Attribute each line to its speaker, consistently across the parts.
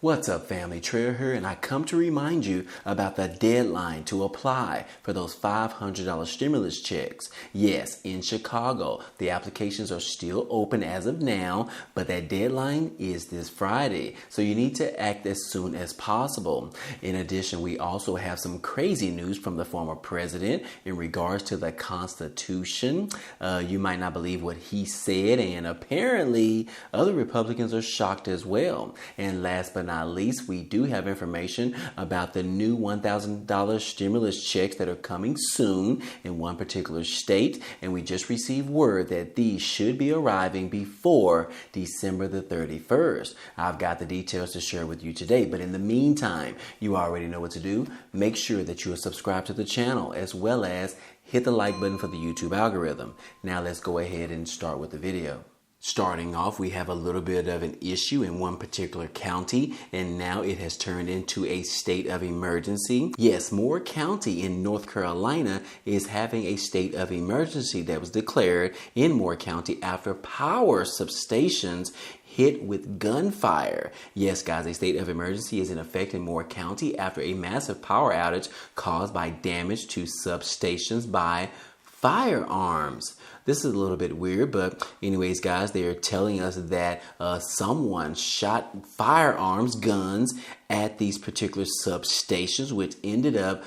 Speaker 1: What's up, family? Trail here, and I come to remind you about the deadline to apply for those $500 stimulus checks. Yes, in Chicago, the applications are still open as of now, but that deadline is this Friday, so you need to act as soon as possible. In addition, we also have some crazy news from the former president in regards to the Constitution. You might not believe what he said, and apparently other Republicans are shocked as well. And last but not least, we do have information about the new $1,000 stimulus checks that are coming soon in one particular state, and we just received word that these should be arriving before December the 31st. I've got the details to share with you today, but in the meantime, you already know what to do. Make sure that you are subscribed to the channel, as well as hit the like button for the YouTube algorithm. Now let's go ahead and start with the video. Starting off, we have a little bit of an issue in one particular county, and now it has turned into a state of emergency. Yes, Moore County in North Carolina is having a state of emergency that was declared in Moore County after power substations hit with gunfire. Yes, guys, a state of emergency is in effect in Moore County after a massive power outage caused by damage to substations by firearms. This is a little bit weird, but anyways, guys, they are telling us that someone shot firearms, guns, at these particular substations, which ended up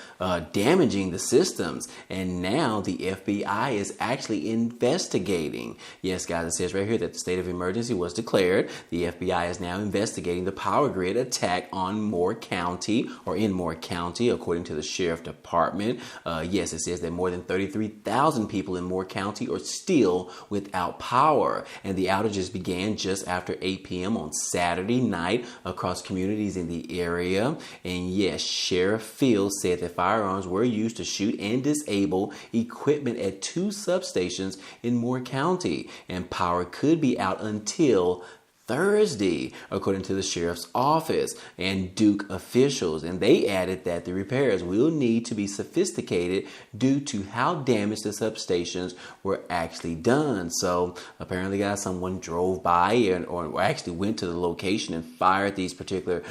Speaker 1: damaging the systems. And now the FBI is actually investigating. Yes, guys, it says right here that the state of emergency was declared. The FBI is now investigating the power grid attack on Moore County, or in Moore County, according to the Sheriff Department. Yes, it says that more than 33,000 people in Moore County are still without power. And the outages began just after 8 p.m. on Saturday night across communities in the area. And yes, Sheriff Fields said that firearms were used to shoot and disable equipment at 2 substations in Moore County, and power could be out until Thursday, according to the sheriff's office and Duke officials. And they added that the repairs will need to be sophisticated due to how damaged the substations were actually done. So apparently, guys, someone drove by or actually went to the location and fired these particular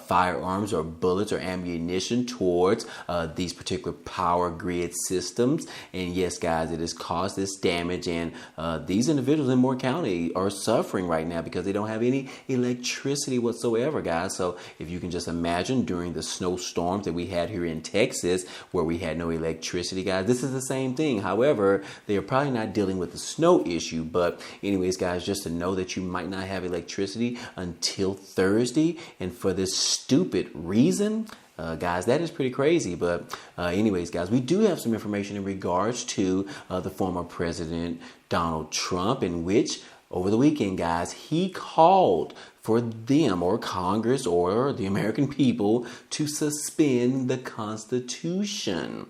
Speaker 1: firearms or bullets or ammunition towards these particular power grid systems. And yes, guys, it has caused this damage. And these individuals in Moore County are suffering right now because they don't have any electricity whatsoever, guys. So if you can just imagine during the snowstorms that we had here in Texas where we had no electricity, guys, this is the same thing. However, they are probably not dealing with the snow issue. But anyways, guys, just to know that you might not have electricity until Thursday, and for this stupid reason, guys, that is pretty crazy. But anyways, guys, we do have some information in regards to the former president, Donald Trump, in which over the weekend, guys, he called for them, or Congress, or the American people, to suspend the Constitution.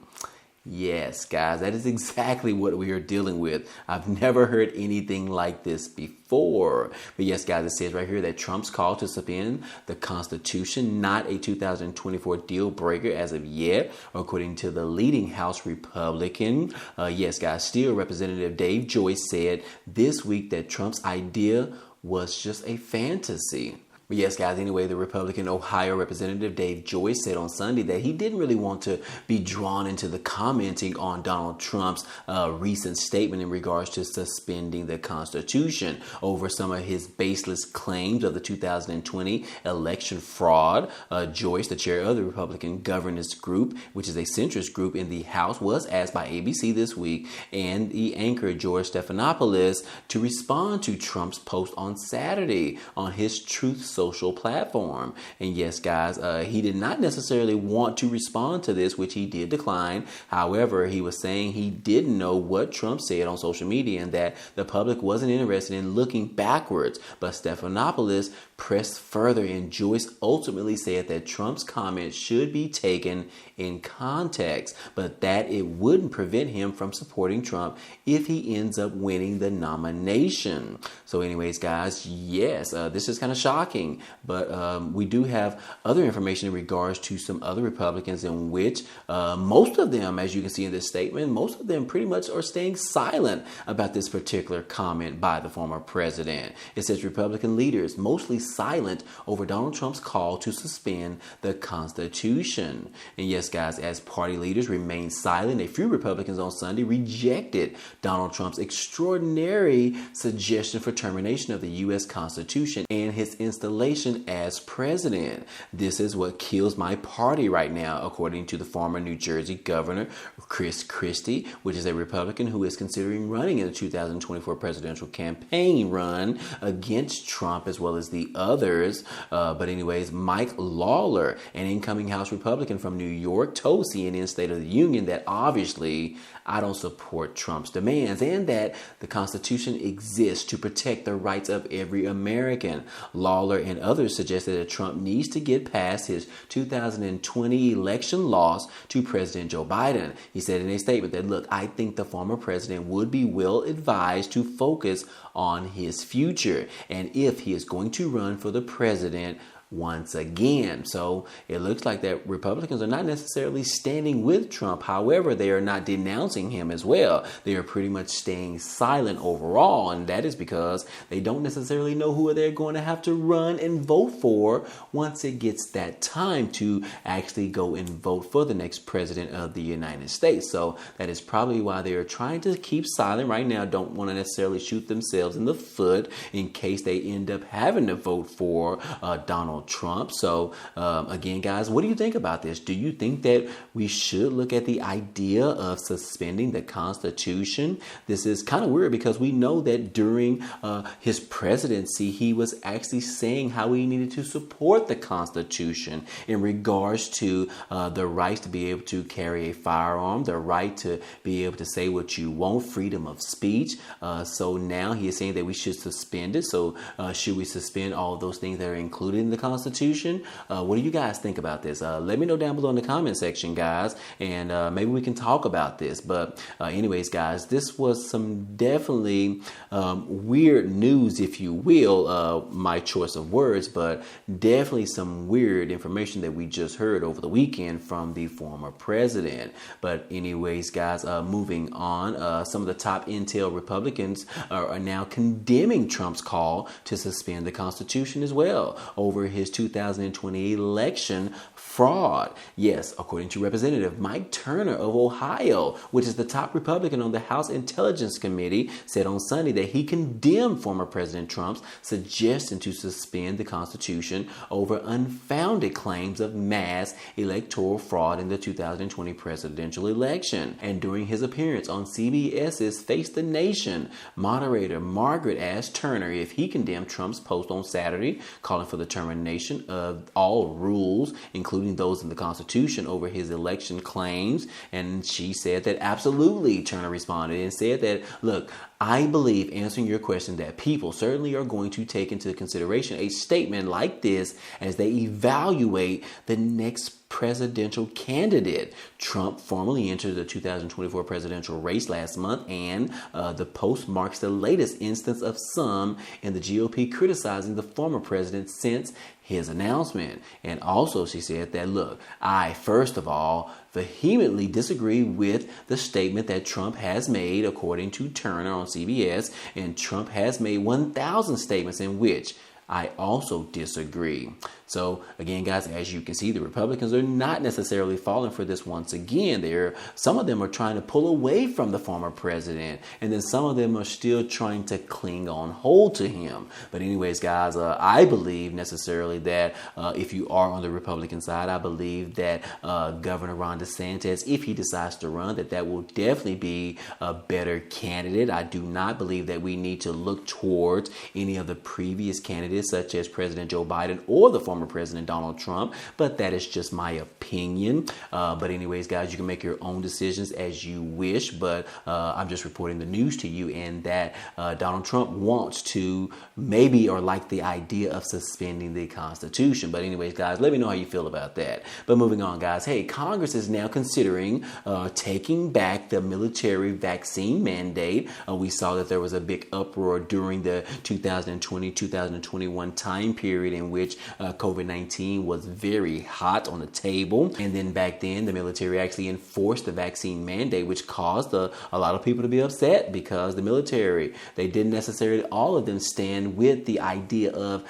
Speaker 1: Yes, guys, that is exactly what we are dealing with. I've never heard anything like this before. But yes, guys, it says right here that Trump's call to suspend the Constitution, not a 2024 deal breaker as of yet, according to the leading House Republican. Yes, guys, still Representative Dave Joyce said this week that Trump's idea was just a fantasy. But yes, guys, anyway, the Republican Ohio Representative Dave Joyce said on Sunday that he didn't really want to be drawn into the commenting on Donald Trump's recent statement in regards to suspending the Constitution over some of his baseless claims of the 2020 election fraud. Joyce, the chair of the Republican Governance Group, which is a centrist group in the House, was asked by ABC this week and the anchor George Stephanopoulos to respond to Trump's post on Saturday on his Truth Social platform. And yes, guys, he did not necessarily want to respond to this, which he did decline. However, he was saying he didn't know what Trump said on social media and that the public wasn't interested in looking backwards. But Stephanopoulos pressed further, and Joyce ultimately said that Trump's comments should be taken in context, but that it wouldn't prevent him from supporting Trump if he ends up winning the nomination. So anyways, guys, yes, this is kind of shocking, but we do have other information in regards to some other Republicans in which most of them, as you can see in this statement, most of them pretty much are staying silent about this particular comment by the former president. It says Republican leaders, mostly silent over Donald Trump's call to suspend the Constitution. And yes, guys, as party leaders remained silent, a few Republicans on Sunday rejected Donald Trump's extraordinary suggestion for termination of the U.S. Constitution and his installation as president. This is what kills my party right now, according to the former New Jersey governor, Chris Christie, which is a Republican who is considering running in the 2024 presidential campaign run against Trump as well as the others. But anyways, Mike Lawler, an incoming House Republican from New York, told CNN State of the Union that obviously I don't support Trump's demands and that the Constitution exists to protect the rights of every American. Lawler and others suggested that Trump needs to get past his 2020 election loss to President Joe Biden. He said in a statement that, look, I think the former president would be well advised to focus on his future and if he is going to run for the president once again. So it looks like that Republicans are not necessarily standing with Trump. However, they are not denouncing him as well. They are pretty much staying silent overall. And that is because they don't necessarily know who they're going to have to run and vote for once it gets that time to actually go and vote for the next president of the United States. So that is probably why they are trying to keep silent right now. Don't want to necessarily shoot themselves in the foot in case they end up having to vote for Donald Trump. So again, guys, what do you think about this? Do you think that we should look at the idea of suspending the Constitution? This is kind of weird because we know that during his presidency, he was actually saying how he needed to support the Constitution in regards to the rights to be able to carry a firearm, the right to be able to say what you want, freedom of speech. So now he is saying that we should suspend it. So should we suspend all of those things that are included in the Constitution? What do you guys think about this? Let me know down below in the comment section, guys, and maybe we can talk about this. But anyways, guys, this was some definitely weird news, if you will, my choice of words, but definitely some weird information that we just heard over the weekend from the former president. But anyways, guys, moving on, some of the top intel Republicans are now condemning Trump's call to suspend the Constitution as well over his 2020 election fraud. Yes, according to Representative Mike Turner of Ohio, which is the top Republican on the House Intelligence Committee, said on Sunday that he condemned former President Trump's suggestion to suspend the Constitution over unfounded claims of mass electoral fraud in the 2020 presidential election. And during his appearance on CBS's Face the Nation, moderator Margaret asked Turner if he condemned Trump's post on Saturday calling for the termination of all rules, including those in the Constitution, over his election claims. And she said that absolutely. Turner responded and said that, look, I believe, answering your question, that people certainly are going to take into consideration a statement like this as they evaluate the next presidential candidate. Trump formally entered the 2024 presidential race last month, and the post marks the latest instance of some in the GOP criticizing the former president since his announcement. And also she said that, look, I, first of all, vehemently disagree with the statement that Trump has made, according to Turner on CBS, and Trump has made 1,000 statements in which I also disagree. So again, guys, as you can see, the Republicans are not necessarily falling for this once again. Some of them are trying to pull away from the former president, and then some of them are still trying to cling on hold to him. But anyways, guys, I believe necessarily that if you are on the Republican side, I believe that Governor Ron DeSantis, if he decides to run, that will definitely be a better candidate. I do not believe that we need to look towards any of the previous candidates, such as President Joe Biden or the former President Donald Trump, but that is just my opinion. But anyways, guys, you can make your own decisions as you wish, but I'm just reporting the news to you, and that Donald Trump wants to maybe, or like the idea of suspending the Constitution. But anyways, guys, let me know how you feel about that. But moving on, guys, hey, Congress is now considering taking back the military vaccine mandate. We saw that there was a big uproar during the 2020-2021 2021 time period in which COVID-19 was very hot on the table. And then back then, the military actually enforced the vaccine mandate, which caused a lot of people to be upset because the military, they didn't necessarily all of them stand with the idea of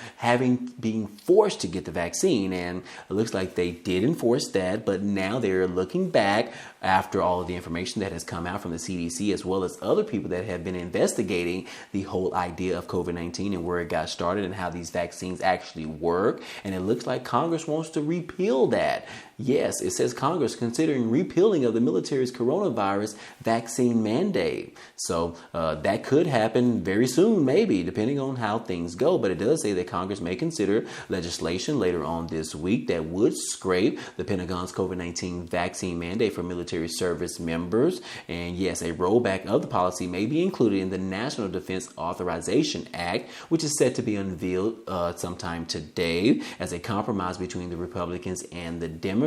Speaker 1: being forced to get the vaccine. And it looks like they did enforce that, but now they're looking back after all of the information that has come out from the CDC, as well as other people that have been investigating the whole idea of COVID-19 and where it got started and how these vaccines actually work. And it looks like Congress wants to repeal that. Yes, it says Congress considering repealing of the military's coronavirus vaccine mandate. So that could happen very soon, maybe, depending on how things go. But it does say that Congress may consider legislation later on this week that would scrape the Pentagon's COVID-19 vaccine mandate for military service members. And yes, a rollback of the policy may be included in the National Defense Authorization Act, which is set to be unveiled sometime today as a compromise between the Republicans and the Democrats.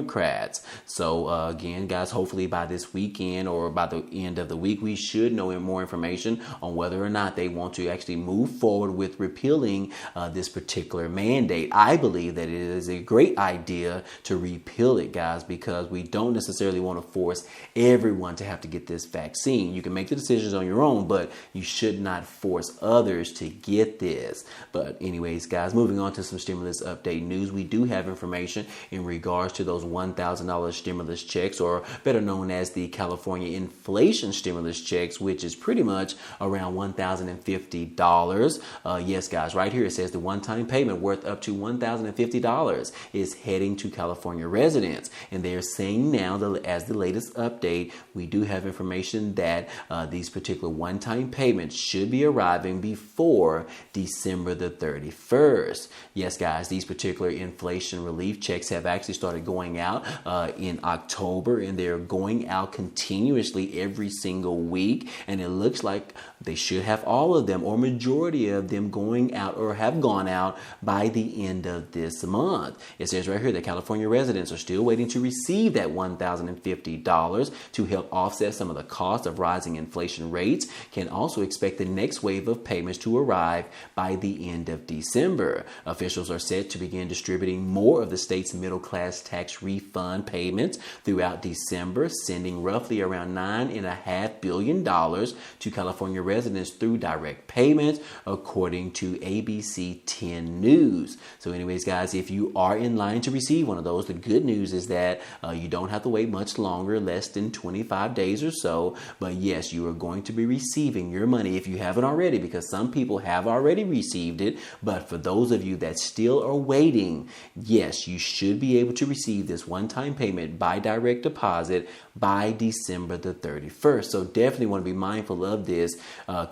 Speaker 1: So again, guys, hopefully by this weekend or by the end of the week, we should know more information on whether or not they want to actually move forward with repealing this particular mandate. I believe that it is a great idea to repeal it, guys, because we don't necessarily want to force everyone to have to get this vaccine. You can make the decisions on your own, but you should not force others to get this. But anyways, guys, moving on to some stimulus update news. We do have information in regards to those $1,000 stimulus checks, or better known as the California inflation stimulus checks, which is pretty much around $1,050. Yes, guys, right here it says the one-time payment worth up to $1,050 is heading to California residents. And they're saying now that as the latest update, we do have information that these particular one-time payments should be arriving before December the 31st. Yes, guys, these particular inflation relief checks have actually started going out in October, and they're going out continuously every single week. And it looks like they should have all of them or majority of them going out or have gone out by the end of this month. It says right here that California residents are still waiting to receive that $1,050 to help offset some of the cost of rising inflation rates. Can also expect the next wave of payments to arrive by the end of December. Officials are set to begin distributing more of the state's middle class tax refund payments throughout December, sending roughly around $9.5 billion to California residents through direct payments, according to ABC 10 News. So anyways, guys, if you are in line to receive one of those, the good news is that you don't have to wait much longer, less than 25 days or so. But yes, you are going to be receiving your money if you haven't already, because some people have already received it. But for those of you that still are waiting, yes, you should be able to receive this one-time payment by direct deposit by December the 31st. So definitely want to be mindful of this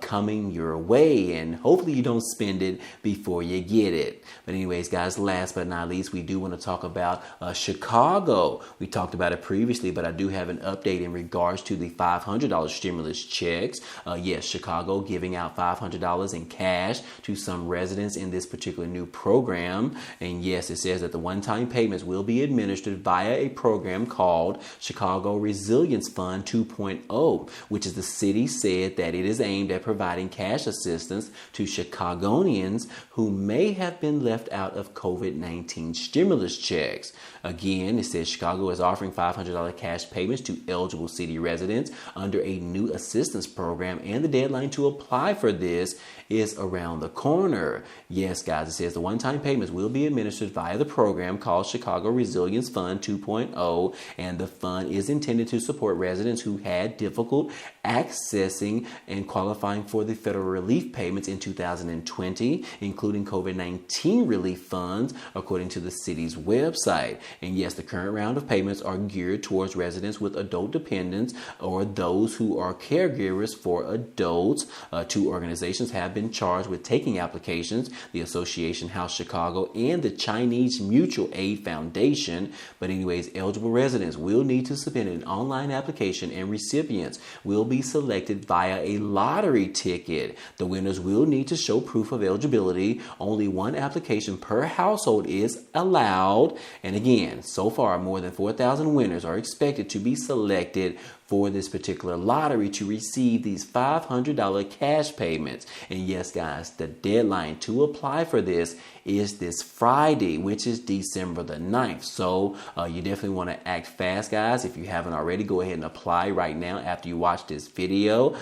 Speaker 1: coming your way, and hopefully you don't spend it before you get it. But anyways, guys, last but not least, we do want to talk about Chicago. We talked about it previously, but I do have an update in regards to the $500 stimulus checks. Yes, Chicago giving out $500 in cash to some residents in this particular new program. And yes, it says that the one-time payments will be administered via a program called Chicago Resilience Fund 2.0, which is the city said that it is aimed at providing cash assistance to Chicagoans who may have been left out of COVID-19 stimulus checks. Again, it says Chicago is offering $500 cash payments to eligible city residents under a new assistance program, and the deadline to apply for this is around the corner. Yes, guys, it says the one-time payments will be administered via the program called Chicago Resilience Fund 2.0, and the fund is intended to support residents who had difficult accessing and qualifying for the federal relief payments in 2020, including COVID-19 relief funds, according to the city's website. And yes, the current round of payments are geared towards residents with adult dependents or those who are caregivers for adults. Two organizations have been charged with taking applications, the Association House Chicago and the Chinese Mutual Aid Foundation. But anyways, eligible residents will need to submit an online application, and recipients will be selected via a lottery ticket. The winners will need to show proof of eligibility. Only one application per household is allowed. And again, so far, more than 4,000 winners are expected to be selected for this particular lottery to receive these $500 cash payments. And And yes, guys, the deadline to apply for this is this Friday, which is December the 9th. So you definitely want to act fast, guys. If you haven't already, go ahead and apply right now after you watch this video.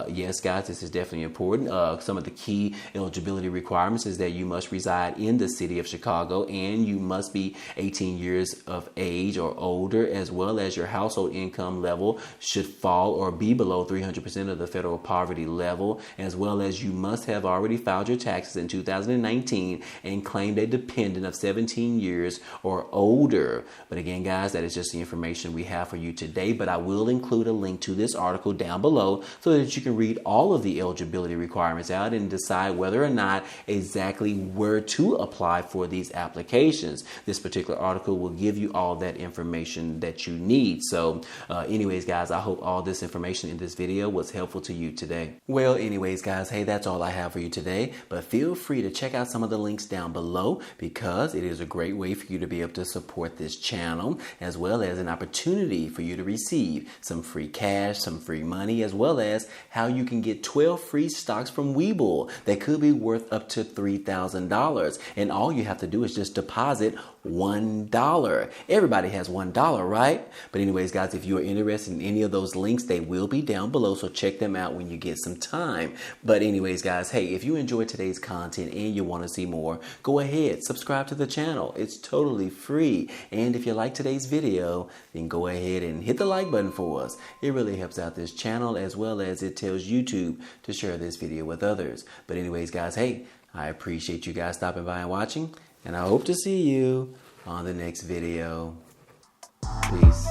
Speaker 1: Yes, guys, this is definitely important. Some of the key eligibility requirements is that you must reside in the city of Chicago and you must be 18 years of age or older, as well as your household income level should fall or be below 300% of the federal poverty level, as well as you must have already filed your taxes in 2019 and claimed a dependent of 17 years or older. But again, guys, that is just the information we have for you today, but I will include a link to this article down below so that you can read all of the eligibility requirements out and decide whether or not exactly where to apply for these applications. This particular article will give you all that information that you need. So anyways, guys, I hope all this information in this video was helpful to you today. Well, anyways, guys, hey, that's all I have for you today, but feel free to check out some of the links down below because it is a great way for you to be able to support this channel, as well as an opportunity for you to receive some free cash, some free money, as well as how you can get 12 free stocks from Webull that could be worth up to $3,000. And all you have to do is just deposit $1. Everybody has $1, right? But anyways, guys, if you are interested in any of those links, they will be down below, so check them out when you get some time. But anyways, guys, hey, if you enjoyed today's content and you want to see more, go ahead, subscribe to the channel. It's totally free. And if you like today's video, then go ahead and hit the like button for us. It really helps out this channel, as well as it tells YouTube to share this video with others. But anyways, guys, hey, I appreciate you guys stopping by and watching, and I hope to see you on the next video. Peace.